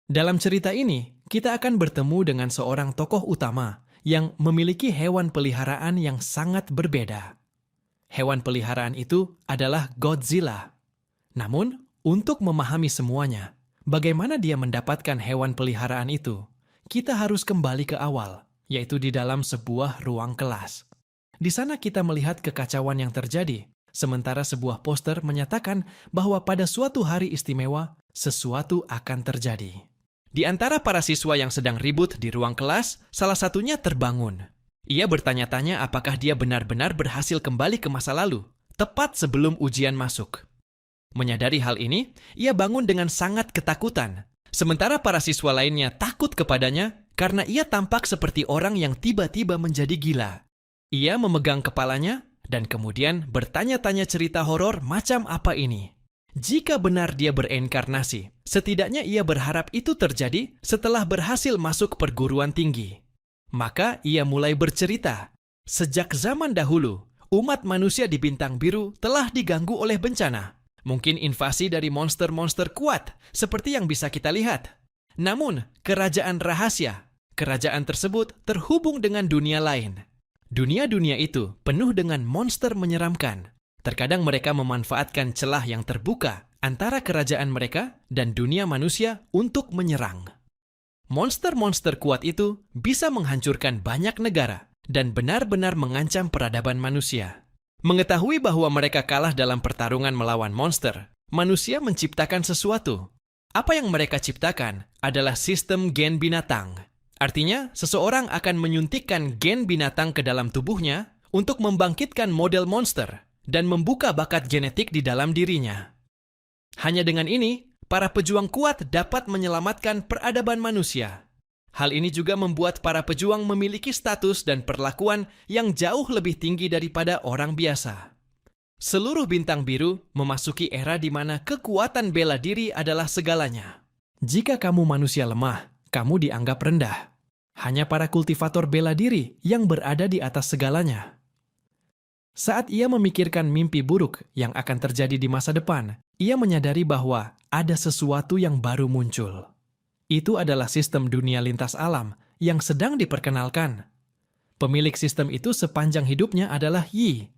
Dalam cerita ini, kita akan bertemu dengan seorang tokoh utama yang memiliki hewan peliharaan yang sangat berbeda. Hewan peliharaan itu adalah Godzilla. Namun, untuk memahami semuanya, bagaimana dia mendapatkan hewan peliharaan itu, kita harus kembali ke awal, yaitu di dalam sebuah ruang kelas. Di sana kita melihat kekacauan yang terjadi, sementara sebuah poster menyatakan bahwa pada suatu hari istimewa, sesuatu akan terjadi. Di antara para siswa yang sedang ribut di ruang kelas, salah satunya terbangun. Ia bertanya-tanya apakah dia benar-benar berhasil kembali ke masa lalu, tepat sebelum ujian masuk. Menyadari hal ini, ia bangun dengan sangat ketakutan. Sementara para siswa lainnya takut kepadanya karena ia tampak seperti orang yang tiba-tiba menjadi gila. Ia memegang kepalanya dan kemudian bertanya-tanya cerita horor macam apa ini. Jika benar dia berinkarnasi, setidaknya ia berharap itu terjadi setelah berhasil masuk perguruan tinggi. Maka ia mulai bercerita. Sejak zaman dahulu, umat manusia di Bintang Biru telah diganggu oleh bencana. Mungkin invasi dari monster-monster kuat, seperti yang bisa kita lihat. Namun, kerajaan tersebut terhubung dengan dunia lain. Dunia-dunia itu penuh dengan monster menyeramkan. Terkadang mereka memanfaatkan celah yang terbuka antara kerajaan mereka dan dunia manusia untuk menyerang. Monster-monster kuat itu bisa menghancurkan banyak negara dan benar-benar mengancam peradaban manusia. Mengetahui bahwa mereka kalah dalam pertarungan melawan monster, manusia menciptakan sesuatu. Apa yang mereka ciptakan adalah sistem gen binatang. Artinya, seseorang akan menyuntikkan gen binatang ke dalam tubuhnya untuk membangkitkan model monster dan membuka bakat genetik di dalam dirinya. Hanya dengan ini, para pejuang kuat dapat menyelamatkan peradaban manusia. Hal ini juga membuat para pejuang memiliki status dan perlakuan yang jauh lebih tinggi daripada orang biasa. Seluruh Bintang Biru memasuki era di mana kekuatan bela diri adalah segalanya. Jika kamu manusia lemah, kamu dianggap rendah. Hanya para kultivator bela diri yang berada di atas segalanya. Saat ia memikirkan mimpi buruk yang akan terjadi di masa depan, ia menyadari bahwa ada sesuatu yang baru muncul. Itu adalah sistem dunia lintas alam yang sedang diperkenalkan. Pemilik sistem itu sepanjang hidupnya adalah Yi.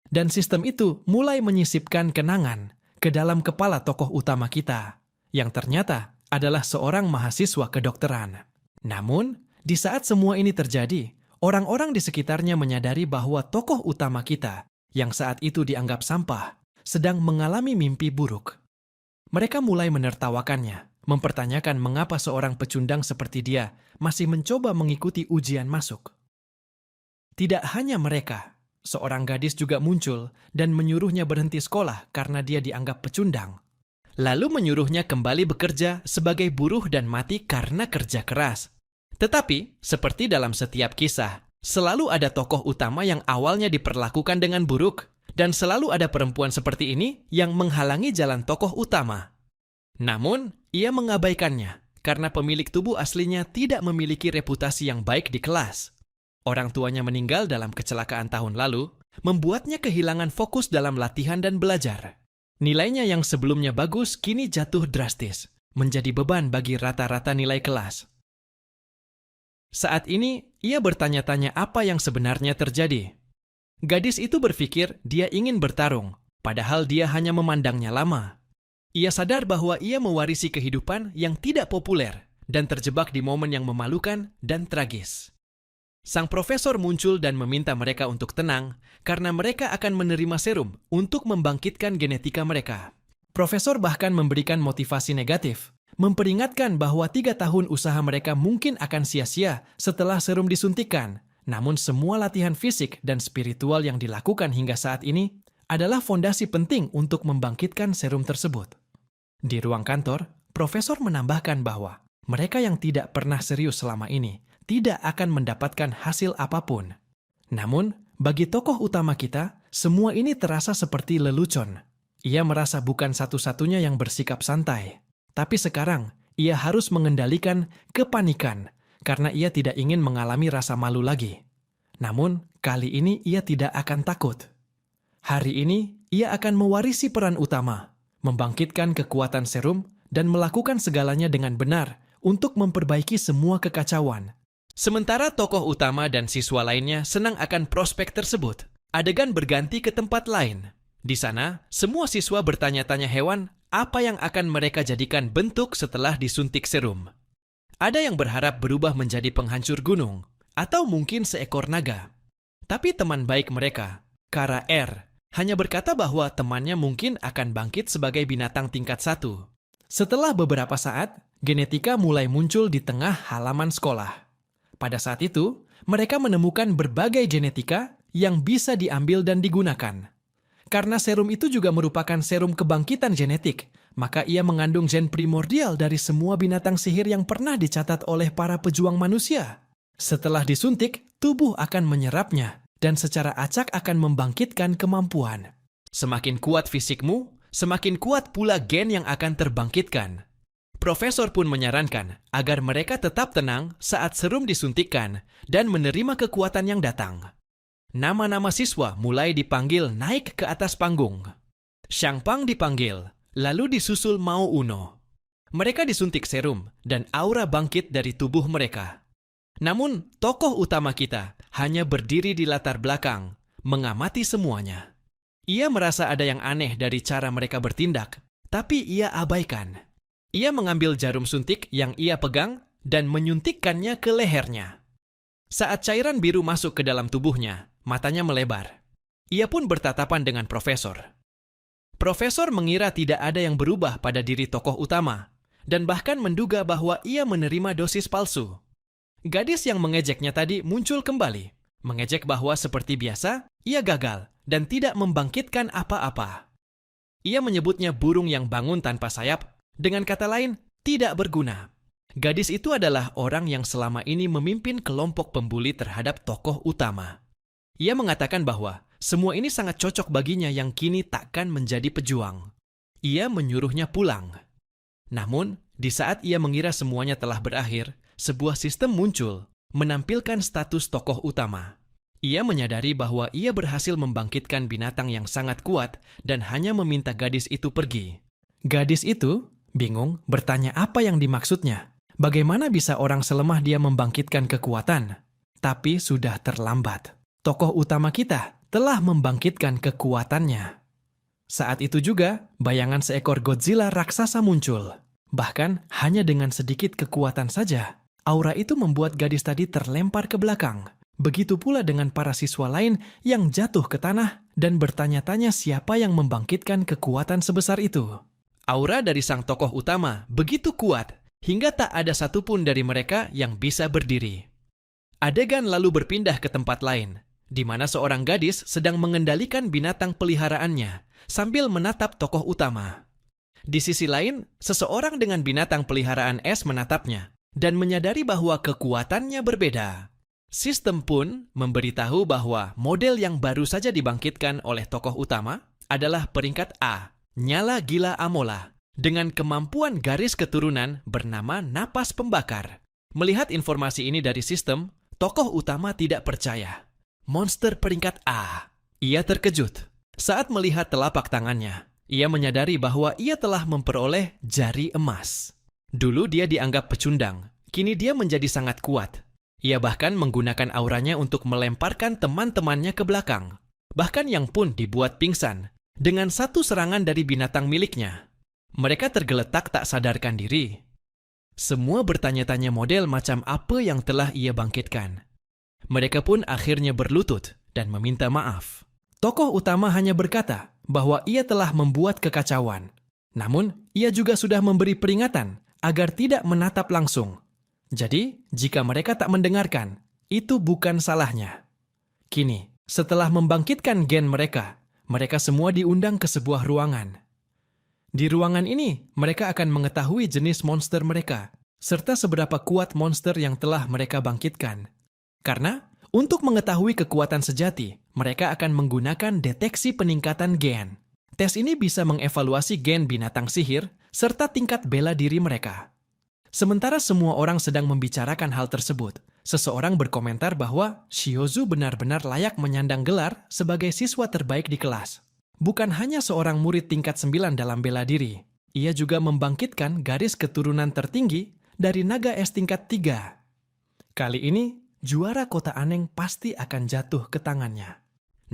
Dan sistem itu mulai menyisipkan kenangan ke dalam kepala tokoh utama kita, yang ternyata adalah seorang mahasiswa kedokteran. Namun, di saat semua ini terjadi, orang-orang di sekitarnya menyadari bahwa tokoh utama kita, yang saat itu dianggap sampah, sedang mengalami mimpi buruk. Mereka mulai menertawakannya, mempertanyakan mengapa seorang pecundang seperti dia masih mencoba mengikuti ujian masuk. Tidak hanya mereka, seorang gadis juga muncul dan menyuruhnya berhenti sekolah karena dia dianggap pecundang. Lalu menyuruhnya kembali bekerja sebagai buruh dan mati karena kerja keras. Tetapi, seperti dalam setiap kisah, selalu ada tokoh utama yang awalnya diperlakukan dengan buruk, dan selalu ada perempuan seperti ini yang menghalangi jalan tokoh utama. Namun, ia mengabaikannya karena pemilik tubuh aslinya tidak memiliki reputasi yang baik di kelas. Orang tuanya meninggal dalam kecelakaan tahun lalu, membuatnya kehilangan fokus dalam latihan dan belajar. Nilainya yang sebelumnya bagus kini jatuh drastis, menjadi beban bagi rata-rata nilai kelas. Saat ini, ia bertanya-tanya apa yang sebenarnya terjadi. Gadis itu berpikir dia ingin bertarung, padahal dia hanya memandangnya lama. Ia sadar bahwa ia mewarisi kehidupan yang tidak populer dan terjebak di momen yang memalukan dan tragis. Sang profesor muncul dan meminta mereka untuk tenang karena mereka akan menerima serum untuk membangkitkan genetika mereka. Profesor bahkan memberikan motivasi negatif, memperingatkan bahwa 3 tahun usaha mereka mungkin akan sia-sia setelah serum disuntikan. Namun semua latihan fisik dan spiritual yang dilakukan hingga saat ini adalah fondasi penting untuk membangkitkan serum tersebut. Di ruang kantor, profesor menambahkan bahwa mereka yang tidak pernah serius selama ini tidak akan mendapatkan hasil apapun. Namun, bagi tokoh utama kita, semua ini terasa seperti lelucon. Ia merasa bukan satu-satunya yang bersikap santai. Tapi sekarang, ia harus mengendalikan kepanikan karena ia tidak ingin mengalami rasa malu lagi. Namun, kali ini ia tidak akan takut. Hari ini, ia akan mewarisi peran utama, membangkitkan kekuatan serum, dan melakukan segalanya dengan benar untuk memperbaiki semua kekacauan. Sementara tokoh utama dan siswa lainnya senang akan prospek tersebut, adegan berganti ke tempat lain. Di sana, semua siswa bertanya-tanya hewan apa yang akan mereka jadikan bentuk setelah disuntik serum. Ada yang berharap berubah menjadi penghancur gunung, atau mungkin seekor naga. Tapi teman baik mereka, Kara R, hanya berkata bahwa temannya mungkin akan bangkit sebagai binatang tingkat 1. Setelah beberapa saat, genetika mulai muncul di tengah halaman sekolah. Pada saat itu, mereka menemukan berbagai genetika yang bisa diambil dan digunakan. Karena serum itu juga merupakan serum kebangkitan genetik, maka ia mengandung gen primordial dari semua binatang sihir yang pernah dicatat oleh para pejuang manusia. Setelah disuntik, tubuh akan menyerapnya dan secara acak akan membangkitkan kemampuan. Semakin kuat fisikmu, semakin kuat pula gen yang akan terbangkitkan. Profesor pun menyarankan agar mereka tetap tenang saat serum disuntikkan dan menerima kekuatan yang datang. Nama-nama siswa mulai dipanggil naik ke atas panggung. Xiang Pang dipanggil, lalu disusul Mao Uno. Mereka disuntik serum dan aura bangkit dari tubuh mereka. Namun, tokoh utama kita hanya berdiri di latar belakang, mengamati semuanya. Ia merasa ada yang aneh dari cara mereka bertindak, tapi ia abaikan. Ia mengambil jarum suntik yang ia pegang dan menyuntikkannya ke lehernya. Saat cairan biru masuk ke dalam tubuhnya, matanya melebar. Ia pun bertatapan dengan profesor. Profesor mengira tidak ada yang berubah pada diri tokoh utama, dan bahkan menduga bahwa ia menerima dosis palsu. Gadis yang mengejeknya tadi muncul kembali, mengejek bahwa seperti biasa, ia gagal dan tidak membangkitkan apa-apa. Ia menyebutnya burung yang bangun tanpa sayap, dengan kata lain, tidak berguna. Gadis itu adalah orang yang selama ini memimpin kelompok pembuli terhadap tokoh utama. Ia mengatakan bahwa semua ini sangat cocok baginya yang kini takkan menjadi pejuang. Ia menyuruhnya pulang. Namun, di saat ia mengira semuanya telah berakhir, sebuah sistem muncul, menampilkan status tokoh utama. Ia menyadari bahwa ia berhasil membangkitkan binatang yang sangat kuat dan hanya meminta gadis itu pergi. Gadis itu bingung bertanya apa yang dimaksudnya. Bagaimana bisa orang selemah dia membangkitkan kekuatan? Tapi sudah terlambat. Tokoh utama kita telah membangkitkan kekuatannya. Saat itu juga, bayangan seekor Godzilla raksasa muncul. Bahkan hanya dengan sedikit kekuatan saja, aura itu membuat gadis tadi terlempar ke belakang. Begitu pula dengan para siswa lain yang jatuh ke tanah dan bertanya-tanya siapa yang membangkitkan kekuatan sebesar itu. Aura dari sang tokoh utama begitu kuat hingga tak ada satupun dari mereka yang bisa berdiri. Adegan lalu berpindah ke tempat lain, di mana seorang gadis sedang mengendalikan binatang peliharaannya sambil menatap tokoh utama. Di sisi lain, seseorang dengan binatang peliharaan es menatapnya dan menyadari bahwa kekuatannya berbeda. Sistem pun memberitahu bahwa model yang baru saja dibangkitkan oleh tokoh utama adalah peringkat A, Nyala Gila Amola, dengan kemampuan garis keturunan bernama Napas Pembakar. Melihat informasi ini dari sistem, tokoh utama tidak percaya. Monster peringkat A. Ia terkejut. Saat melihat telapak tangannya, ia menyadari bahwa ia telah memperoleh jari emas. Dulu dia dianggap pecundang, kini dia menjadi sangat kuat. Ia bahkan menggunakan auranya untuk melemparkan teman-temannya ke belakang. Bahkan Yang pun dibuat pingsan dengan satu serangan dari binatang miliknya. Mereka tergeletak tak sadarkan diri. Semua bertanya-tanya model macam apa yang telah ia bangkitkan. Mereka pun akhirnya berlutut dan meminta maaf. Tokoh utama hanya berkata bahwa ia telah membuat kekacauan. Namun, ia juga sudah memberi peringatan agar tidak menatap langsung. Jadi, jika mereka tak mendengarkan, itu bukan salahnya. Kini, setelah membangkitkan gen mereka, mereka semua diundang ke sebuah ruangan. Di ruangan ini, mereka akan mengetahui jenis monster mereka, serta seberapa kuat monster yang telah mereka bangkitkan. Karena, untuk mengetahui kekuatan sejati, mereka akan menggunakan deteksi peningkatan gen. Tes ini bisa mengevaluasi gen binatang sihir, serta tingkat bela diri mereka. Sementara semua orang sedang membicarakan hal tersebut, seseorang berkomentar bahwa Shiozu benar-benar layak menyandang gelar sebagai siswa terbaik di kelas. Bukan hanya seorang murid tingkat 9 dalam bela diri, ia juga membangkitkan garis keturunan tertinggi dari naga es tingkat 3. Kali ini, juara kota Aneng pasti akan jatuh ke tangannya.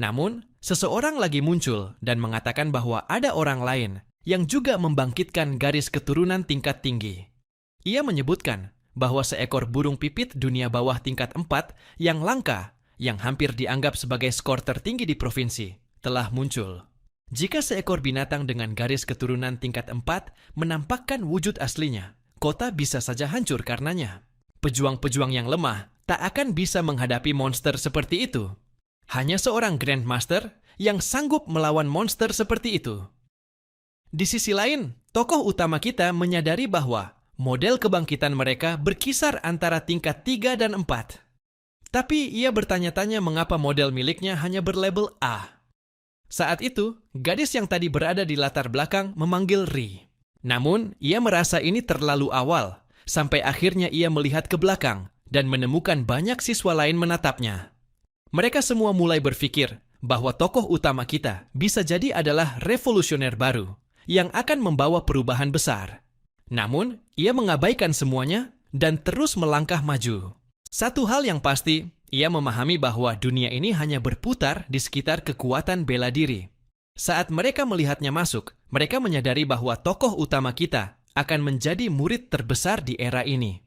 Namun, seseorang lagi muncul dan mengatakan bahwa ada orang lain yang juga membangkitkan garis keturunan tingkat tinggi. Ia menyebutkan bahwa seekor burung pipit dunia bawah tingkat 4 yang langka, yang hampir dianggap sebagai skor tertinggi di provinsi, telah muncul. Jika seekor binatang dengan garis keturunan tingkat 4 menampakkan wujud aslinya, kota bisa saja hancur karenanya. Pejuang-pejuang yang lemah tak akan bisa menghadapi monster seperti itu. Hanya seorang Grandmaster yang sanggup melawan monster seperti itu. Di sisi lain, tokoh utama kita menyadari bahwa model kebangkitan mereka berkisar antara tingkat 3 dan 4. Tapi ia bertanya-tanya mengapa model miliknya hanya berlabel A. Saat itu, gadis yang tadi berada di latar belakang memanggil Ri. Namun, ia merasa ini terlalu awal, sampai akhirnya ia melihat ke belakang dan menemukan banyak siswa lain menatapnya. Mereka semua mulai berpikir bahwa tokoh utama kita bisa jadi adalah revolusioner baru yang akan membawa perubahan besar. Namun, ia mengabaikan semuanya dan terus melangkah maju. Satu hal yang pasti, ia memahami bahwa dunia ini hanya berputar di sekitar kekuatan bela diri. Saat mereka melihatnya masuk, mereka menyadari bahwa tokoh utama kita akan menjadi murid terbesar di era ini.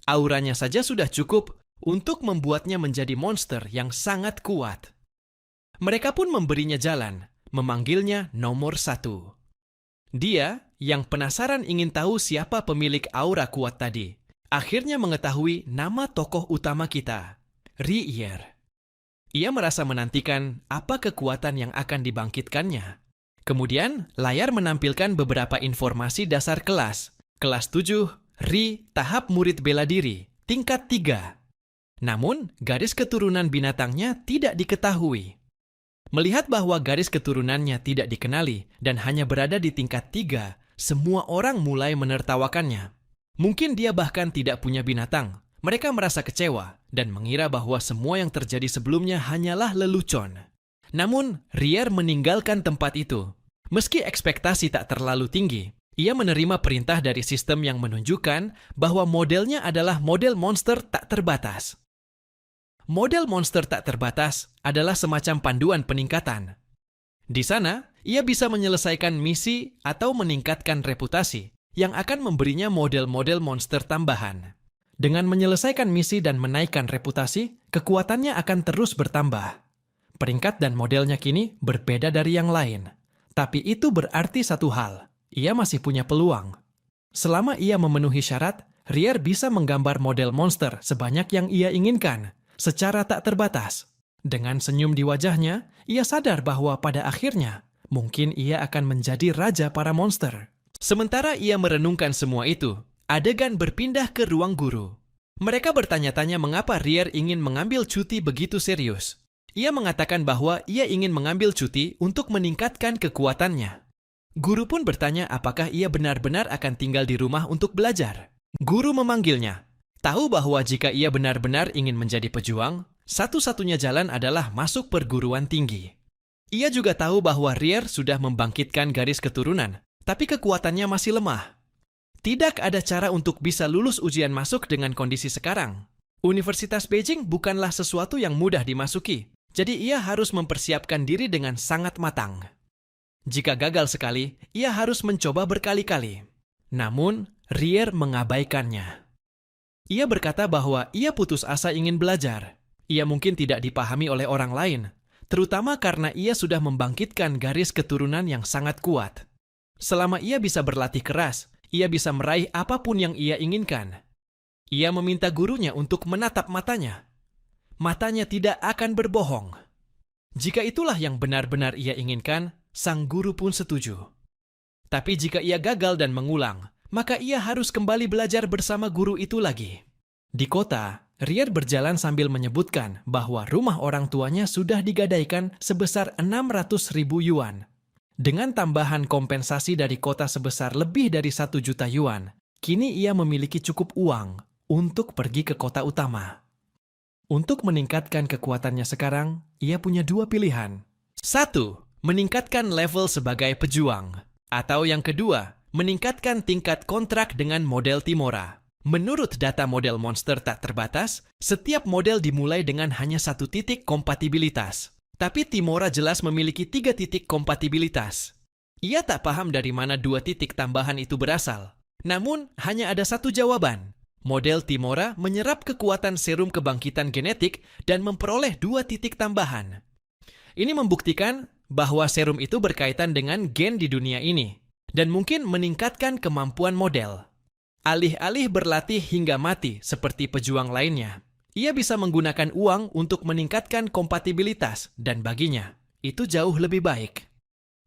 Auranya saja sudah cukup untuk membuatnya menjadi monster yang sangat kuat. Mereka pun memberinya jalan, memanggilnya nomor 1. Dia, yang penasaran ingin tahu siapa pemilik aura kuat tadi, akhirnya mengetahui nama tokoh utama kita, Rier. Ia merasa menantikan apa kekuatan yang akan dibangkitkannya. Kemudian, layar menampilkan beberapa informasi dasar kelas. Kelas 7, Ri, tahap murid bela diri, tingkat 3. Namun, garis keturunan binatangnya tidak diketahui. Melihat bahwa garis keturunannya tidak dikenali dan hanya berada di tingkat 3, semua orang mulai menertawakannya. Mungkin dia bahkan tidak punya binatang. Mereka merasa kecewa dan mengira bahwa semua yang terjadi sebelumnya hanyalah lelucon. Namun, Rier meninggalkan tempat itu. Meski ekspektasi tak terlalu tinggi, ia menerima perintah dari sistem yang menunjukkan bahwa modelnya adalah model monster tak terbatas. Model monster tak terbatas adalah semacam panduan peningkatan. Di sana, ia bisa menyelesaikan misi atau meningkatkan reputasi yang akan memberinya model-model monster tambahan. Dengan menyelesaikan misi dan menaikkan reputasi, kekuatannya akan terus bertambah. Peringkat dan modelnya kini berbeda dari yang lain. Tapi itu berarti satu hal, ia masih punya peluang. Selama ia memenuhi syarat, Rier bisa menggambar model monster sebanyak yang ia inginkan, secara tak terbatas. Dengan senyum di wajahnya, ia sadar bahwa pada akhirnya, mungkin ia akan menjadi raja para monster. Sementara ia merenungkan semua itu, adegan berpindah ke ruang guru. Mereka bertanya-tanya mengapa Rier ingin mengambil cuti begitu serius. Ia mengatakan bahwa ia ingin mengambil cuti untuk meningkatkan kekuatannya. Guru pun bertanya apakah ia benar-benar akan tinggal di rumah untuk belajar. Guru memanggilnya. Tahu bahwa jika ia benar-benar ingin menjadi pejuang, satu-satunya jalan adalah masuk perguruan tinggi. Ia juga tahu bahwa Rier sudah membangkitkan garis keturunan, tapi kekuatannya masih lemah. Tidak ada cara untuk bisa lulus ujian masuk dengan kondisi sekarang. Universitas Beijing bukanlah sesuatu yang mudah dimasuki, jadi ia harus mempersiapkan diri dengan sangat matang. Jika gagal sekali, ia harus mencoba berkali-kali. Namun, Rier mengabaikannya. Ia berkata bahwa ia putus asa ingin belajar. Ia mungkin tidak dipahami oleh orang lain, terutama karena ia sudah membangkitkan garis keturunan yang sangat kuat. Selama ia bisa berlatih keras, ia bisa meraih apapun yang ia inginkan. Ia meminta gurunya untuk menatap matanya. Matanya tidak akan berbohong. Jika itulah yang benar-benar ia inginkan, sang guru pun setuju. Tapi jika ia gagal dan mengulang, maka ia harus kembali belajar bersama guru itu lagi. Di kota, Rier berjalan sambil menyebutkan bahwa rumah orang tuanya sudah digadaikan sebesar 600.000 yuan. Dengan tambahan kompensasi dari kota sebesar lebih dari 1 juta yuan, kini ia memiliki cukup uang untuk pergi ke kota utama. Untuk meningkatkan kekuatannya sekarang, ia punya 2 pilihan. 1. Meningkatkan level sebagai pejuang. Atau yang kedua, meningkatkan tingkat kontrak dengan model Timora. Menurut data model monster tak terbatas, setiap model dimulai dengan hanya 1 titik kompatibilitas. Tapi Timora jelas memiliki 3 titik kompatibilitas. Ia tak paham dari mana 2 titik tambahan itu berasal. Namun, hanya ada satu jawaban. Model Timora menyerap kekuatan serum kebangkitan genetik dan memperoleh 2 titik tambahan. Ini membuktikan bahwa serum itu berkaitan dengan gen di dunia ini dan mungkin meningkatkan kemampuan model. Alih-alih berlatih hingga mati seperti pejuang lainnya, ia bisa menggunakan uang untuk meningkatkan kompatibilitas dan baginya, itu jauh lebih baik.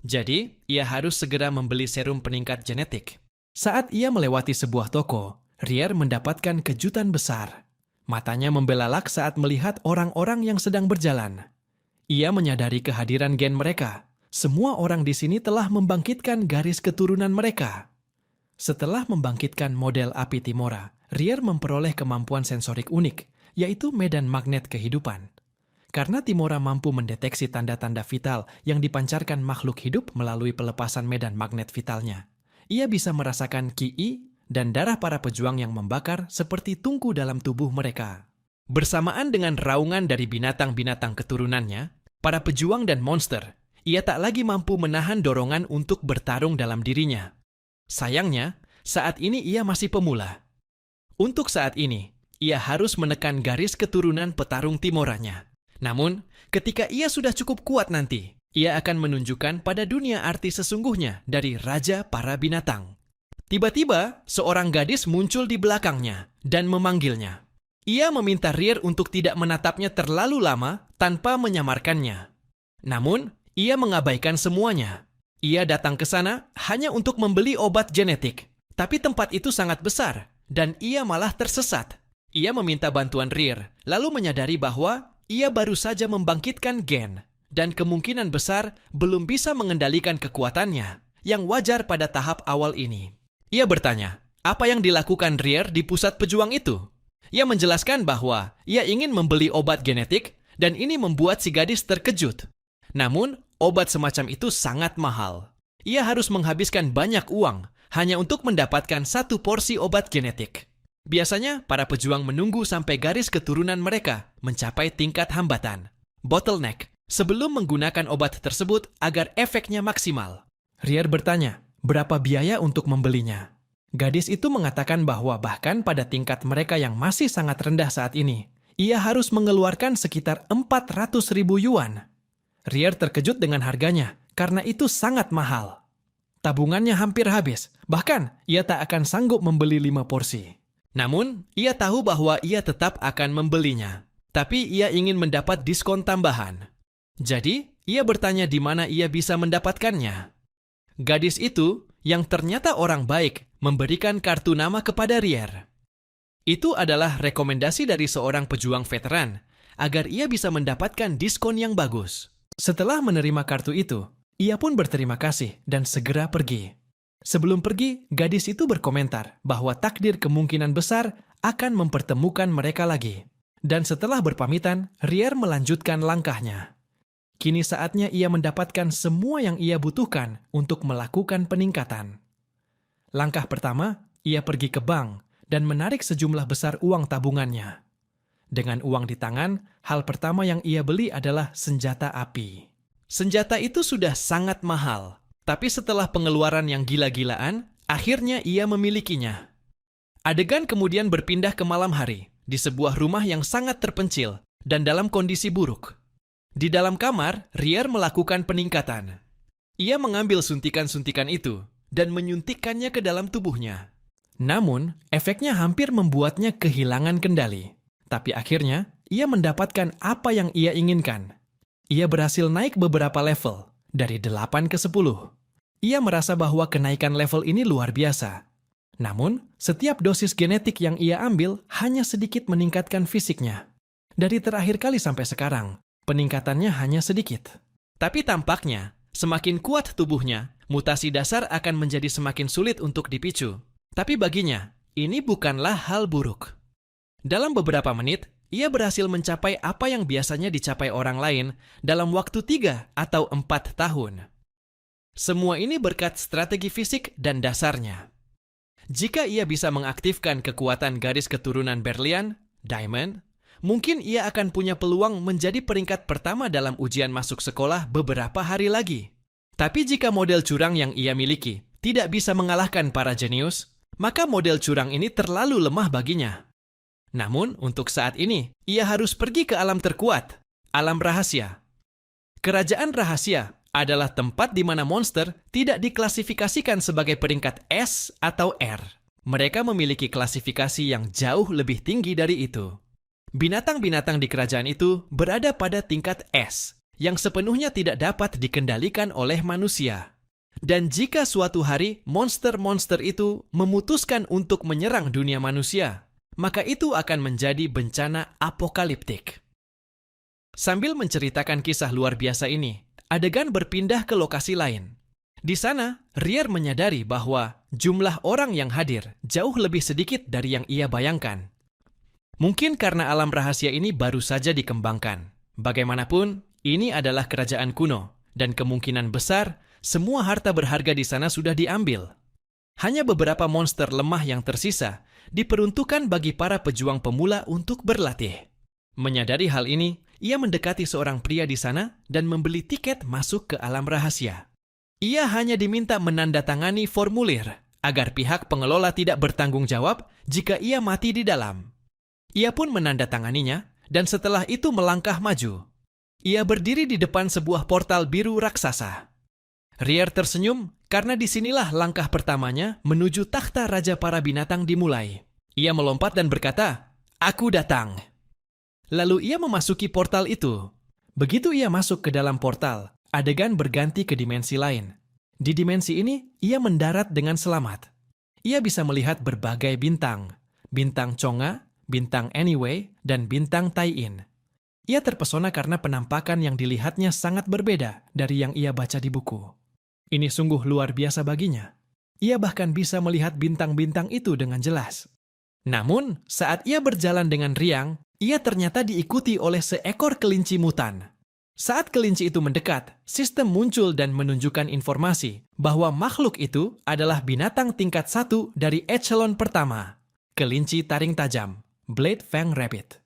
Jadi, ia harus segera membeli serum peningkat genetik. Saat ia melewati sebuah toko, Rier mendapatkan kejutan besar. Matanya membelalak saat melihat orang-orang yang sedang berjalan. Ia menyadari kehadiran gen mereka. Semua orang di sini telah membangkitkan garis keturunan mereka. Setelah membangkitkan model api Timora, Rier memperoleh kemampuan sensorik unik, yaitu medan magnet kehidupan. Karena Timora mampu mendeteksi tanda-tanda vital yang dipancarkan makhluk hidup melalui pelepasan medan magnet vitalnya, ia bisa merasakan ki dan darah para pejuang yang membakar seperti tungku dalam tubuh mereka. Bersamaan dengan raungan dari binatang-binatang keturunannya, para pejuang dan monster, ia tak lagi mampu menahan dorongan untuk bertarung dalam dirinya. Sayangnya, saat ini ia masih pemula. Untuk saat ini, ia harus menekan garis keturunan petarung Timoranya. Namun, ketika ia sudah cukup kuat nanti, ia akan menunjukkan pada dunia arti sesungguhnya dari Raja para Binatang. Tiba-tiba, seorang gadis muncul di belakangnya dan memanggilnya. Ia meminta Rier untuk tidak menatapnya terlalu lama tanpa menyamarkannya. Namun, ia mengabaikan semuanya. Ia datang ke sana hanya untuk membeli obat genetik. Tapi tempat itu sangat besar, dan ia malah tersesat. Ia meminta bantuan Rier, lalu menyadari bahwa ia baru saja membangkitkan gen, dan kemungkinan besar belum bisa mengendalikan kekuatannya, yang wajar pada tahap awal ini. Ia bertanya, apa yang dilakukan Rier di pusat pejuang itu? Ia menjelaskan bahwa ia ingin membeli obat genetik, dan ini membuat si gadis terkejut. Namun, obat semacam itu sangat mahal. Ia harus menghabiskan banyak uang hanya untuk mendapatkan 1 porsi obat genetik. Biasanya, para pejuang menunggu sampai garis keturunan mereka mencapai tingkat hambatan, bottleneck, sebelum menggunakan obat tersebut agar efeknya maksimal. Rier bertanya, berapa biaya untuk membelinya? Gadis itu mengatakan bahwa bahkan pada tingkat mereka yang masih sangat rendah saat ini, ia harus mengeluarkan sekitar 400.000 yuan. Rier terkejut dengan harganya, karena itu sangat mahal. Tabungannya hampir habis, bahkan ia tak akan sanggup membeli 5 porsi. Namun, ia tahu bahwa ia tetap akan membelinya. Tapi ia ingin mendapat diskon tambahan. Jadi, ia bertanya di mana ia bisa mendapatkannya. Gadis itu, yang ternyata orang baik, memberikan kartu nama kepada Rier. Itu adalah rekomendasi dari seorang pejuang veteran, agar ia bisa mendapatkan diskon yang bagus. Setelah menerima kartu itu, ia pun berterima kasih dan segera pergi. Sebelum pergi, gadis itu berkomentar bahwa takdir kemungkinan besar akan mempertemukan mereka lagi. Dan setelah berpamitan, Rier melanjutkan langkahnya. Kini saatnya ia mendapatkan semua yang ia butuhkan untuk melakukan peningkatan. Langkah pertama, ia pergi ke bank dan menarik sejumlah besar uang tabungannya. Dengan uang di tangan, hal pertama yang ia beli adalah senjata api. Senjata itu sudah sangat mahal, tapi setelah pengeluaran yang gila-gilaan, akhirnya ia memilikinya. Adegan kemudian berpindah ke malam hari, di sebuah rumah yang sangat terpencil dan dalam kondisi buruk. Di dalam kamar, Rier melakukan peningkatan. Ia mengambil suntikan-suntikan itu dan menyuntikkannya ke dalam tubuhnya. Namun, efeknya hampir membuatnya kehilangan kendali. Tapi akhirnya, ia mendapatkan apa yang ia inginkan. Ia berhasil naik beberapa level, dari 8 ke 10. Ia merasa bahwa kenaikan level ini luar biasa. Namun, setiap dosis genetik yang ia ambil hanya sedikit meningkatkan fisiknya. Dari terakhir kali sampai sekarang, peningkatannya hanya sedikit. Tapi tampaknya, semakin kuat tubuhnya, mutasi dasar akan menjadi semakin sulit untuk dipicu. Tapi baginya, ini bukanlah hal buruk. Dalam beberapa menit, ia berhasil mencapai apa yang biasanya dicapai orang lain dalam waktu 3 atau 4 tahun. Semua ini berkat strategi fisik dan dasarnya. Jika ia bisa mengaktifkan kekuatan garis keturunan Berlian, Diamond, mungkin ia akan punya peluang menjadi peringkat pertama dalam ujian masuk sekolah beberapa hari lagi. Tapi jika model curang yang ia miliki tidak bisa mengalahkan para jenius, maka model curang ini terlalu lemah baginya. Namun, untuk saat ini, ia harus pergi ke alam terkuat, alam rahasia. Kerajaan rahasia adalah tempat di mana monster tidak diklasifikasikan sebagai peringkat S atau R. Mereka memiliki klasifikasi yang jauh lebih tinggi dari itu. Binatang-binatang di kerajaan itu berada pada tingkat S, yang sepenuhnya tidak dapat dikendalikan oleh manusia. Dan jika suatu hari monster-monster itu memutuskan untuk menyerang dunia manusia, maka itu akan menjadi bencana apokaliptik. Sambil menceritakan kisah luar biasa ini, adegan berpindah ke lokasi lain. Di sana, Rear menyadari bahwa jumlah orang yang hadir jauh lebih sedikit dari yang ia bayangkan. Mungkin karena alam rahasia ini baru saja dikembangkan. Bagaimanapun, ini adalah kerajaan kuno, dan kemungkinan besar semua harta berharga di sana sudah diambil. Hanya beberapa monster lemah yang tersisa diperuntukkan bagi para pejuang pemula untuk berlatih. Menyadari hal ini, ia mendekati seorang pria di sana dan membeli tiket masuk ke alam rahasia. Ia hanya diminta menandatangani formulir agar pihak pengelola tidak bertanggung jawab jika ia mati di dalam. Ia pun menandatanganinya dan setelah itu melangkah maju. Ia berdiri di depan sebuah portal biru raksasa. Rear tersenyum karena disinilah langkah pertamanya menuju takhta Raja para binatang dimulai. Ia melompat dan berkata, "Aku datang." Lalu ia memasuki portal itu. Begitu ia masuk ke dalam portal, adegan berganti ke dimensi lain. Di dimensi ini, ia mendarat dengan selamat. Ia bisa melihat berbagai bintang. Bintang Chonga, bintang Anyway, dan bintang Tai-In. Ia terpesona karena penampakan yang dilihatnya sangat berbeda dari yang ia baca di buku. Ini sungguh luar biasa baginya. Ia bahkan bisa melihat bintang-bintang itu dengan jelas. Namun, saat ia berjalan dengan riang, ia ternyata diikuti oleh seekor kelinci mutan. Saat kelinci itu mendekat, sistem muncul dan menunjukkan informasi bahwa makhluk itu adalah binatang tingkat 1 dari echelon pertama, kelinci taring tajam, Blade Fang Rabbit.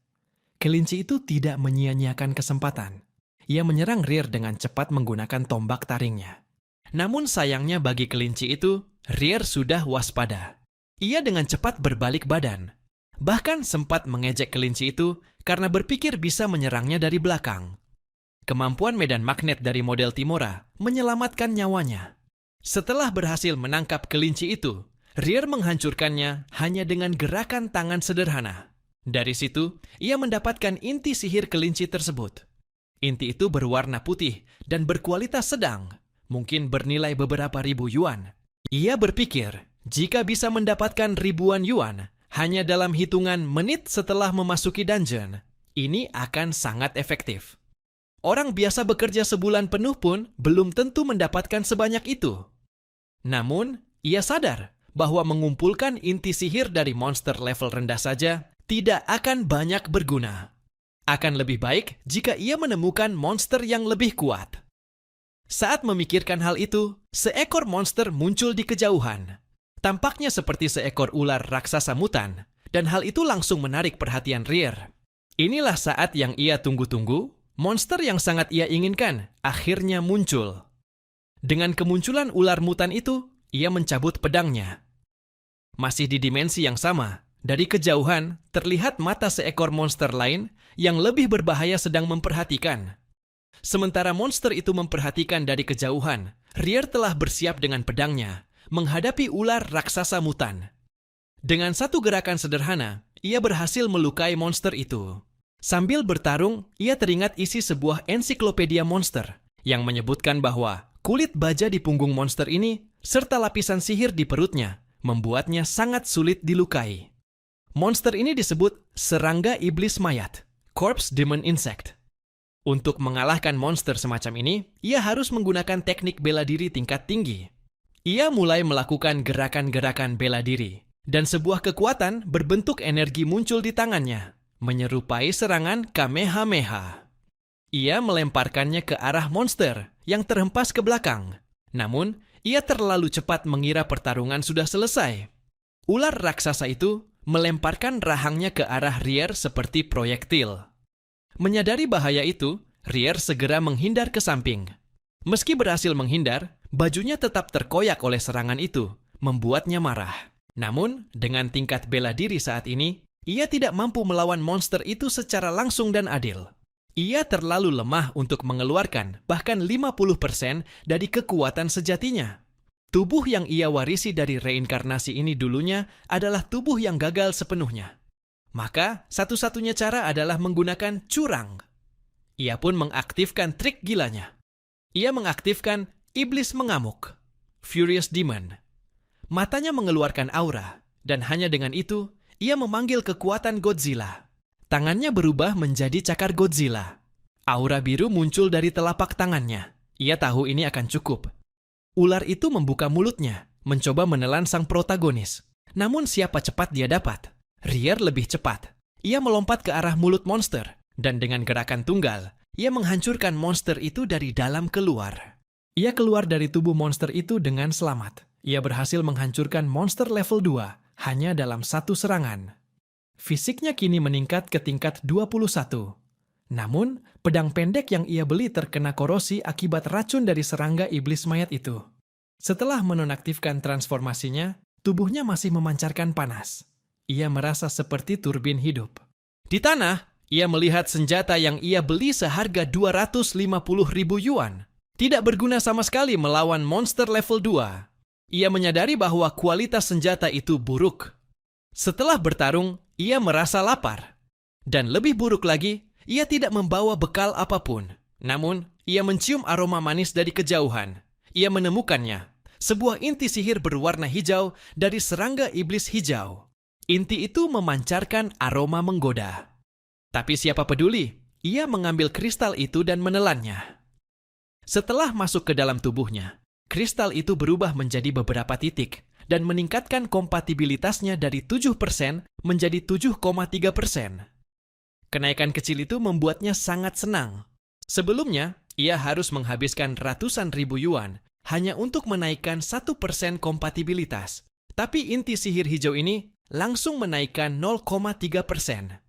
Kelinci itu tidak menyia-nyiakan kesempatan. Ia menyerang Rear dengan cepat menggunakan tombak taringnya. Namun sayangnya bagi kelinci itu, Rear sudah waspada. Ia dengan cepat berbalik badan. Bahkan sempat mengejek kelinci itu karena berpikir bisa menyerangnya dari belakang. Kemampuan medan magnet dari model Timora menyelamatkan nyawanya. Setelah berhasil menangkap kelinci itu, Rear menghancurkannya hanya dengan gerakan tangan sederhana. Dari situ, ia mendapatkan inti sihir kelinci tersebut. Inti itu berwarna putih dan berkualitas sedang, mungkin bernilai beberapa ribu yuan. Ia berpikir, jika bisa mendapatkan ribuan yuan hanya dalam hitungan menit setelah memasuki dungeon, ini akan sangat efektif. Orang biasa bekerja sebulan penuh pun belum tentu mendapatkan sebanyak itu. Namun, ia sadar bahwa mengumpulkan inti sihir dari monster level rendah saja tidak akan banyak berguna. Akan lebih baik jika ia menemukan monster yang lebih kuat. Saat memikirkan hal itu, seekor monster muncul di kejauhan. Tampaknya seperti seekor ular raksasa mutan, dan hal itu langsung menarik perhatian Rear. Inilah saat yang ia tunggu-tunggu, monster yang sangat ia inginkan akhirnya muncul. Dengan kemunculan ular mutan itu, ia mencabut pedangnya. Masih di dimensi yang sama, dari kejauhan terlihat mata seekor monster lain yang lebih berbahaya sedang memperhatikan. Sementara monster itu memperhatikan dari kejauhan, Rear telah bersiap dengan pedangnya, menghadapi ular raksasa mutan. Dengan satu gerakan sederhana, ia berhasil melukai monster itu. Sambil bertarung, ia teringat isi sebuah ensiklopedia monster yang menyebutkan bahwa kulit baja di punggung monster ini serta lapisan sihir di perutnya membuatnya sangat sulit dilukai. Monster ini disebut serangga iblis mayat, Corpse Demon Insect. Untuk mengalahkan monster semacam ini, ia harus menggunakan teknik bela diri tingkat tinggi. Ia mulai melakukan gerakan-gerakan bela diri, dan sebuah kekuatan berbentuk energi muncul di tangannya, menyerupai serangan Kamehameha. Ia melemparkannya ke arah monster yang terhempas ke belakang. Namun, ia terlalu cepat mengira pertarungan sudah selesai. Ular raksasa itu melemparkan rahangnya ke arah Rier seperti proyektil. Menyadari bahaya itu, Rier segera menghindar ke samping. Meski berhasil menghindar, bajunya tetap terkoyak oleh serangan itu, membuatnya marah. Namun, dengan tingkat bela diri saat ini, ia tidak mampu melawan monster itu secara langsung dan adil. Ia terlalu lemah untuk mengeluarkan bahkan 50% dari kekuatan sejatinya. Tubuh yang ia warisi dari reinkarnasi ini dulunya adalah tubuh yang gagal sepenuhnya. Maka, satu-satunya cara adalah menggunakan curang. Ia pun mengaktifkan trik gilanya. Ia mengaktifkan Iblis Mengamuk, Furious Demon. Matanya mengeluarkan aura, dan hanya dengan itu, ia memanggil kekuatan Godzilla. Tangannya berubah menjadi cakar Godzilla. Aura biru muncul dari telapak tangannya. Ia tahu ini akan cukup. Ular itu membuka mulutnya, mencoba menelan sang protagonis. Namun siapa cepat dia dapat? Rier lebih cepat. Ia melompat ke arah mulut monster, dan dengan gerakan tunggal, ia menghancurkan monster itu dari dalam keluar. Ia keluar dari tubuh monster itu dengan selamat. Ia berhasil menghancurkan monster level 2 hanya dalam satu serangan. Fisiknya kini meningkat ke tingkat 21. Namun, pedang pendek yang ia beli terkena korosi akibat racun dari serangga iblis mayat itu. Setelah menonaktifkan transformasinya, tubuhnya masih memancarkan panas. Ia merasa seperti turbin hidup. Di tanah, ia melihat senjata yang ia beli seharga 250.000 yuan. Tidak berguna sama sekali melawan monster level 2. Ia menyadari bahwa kualitas senjata itu buruk. Setelah bertarung, ia merasa lapar. Dan lebih buruk lagi, ia tidak membawa bekal apapun. Namun, ia mencium aroma manis dari kejauhan. Ia menemukannya, sebuah inti sihir berwarna hijau dari serangga iblis hijau. Inti itu memancarkan aroma menggoda. Tapi siapa peduli? Ia mengambil kristal itu dan menelannya. Setelah masuk ke dalam tubuhnya, kristal itu berubah menjadi beberapa titik dan meningkatkan kompatibilitasnya dari 7% menjadi 7,3%. Kenaikan kecil itu membuatnya sangat senang. Sebelumnya, ia harus menghabiskan ratusan ribu yuan hanya untuk menaikkan 1% kompatibilitas. Tapi inti sihir hijau ini langsung menaikkan 0,3%.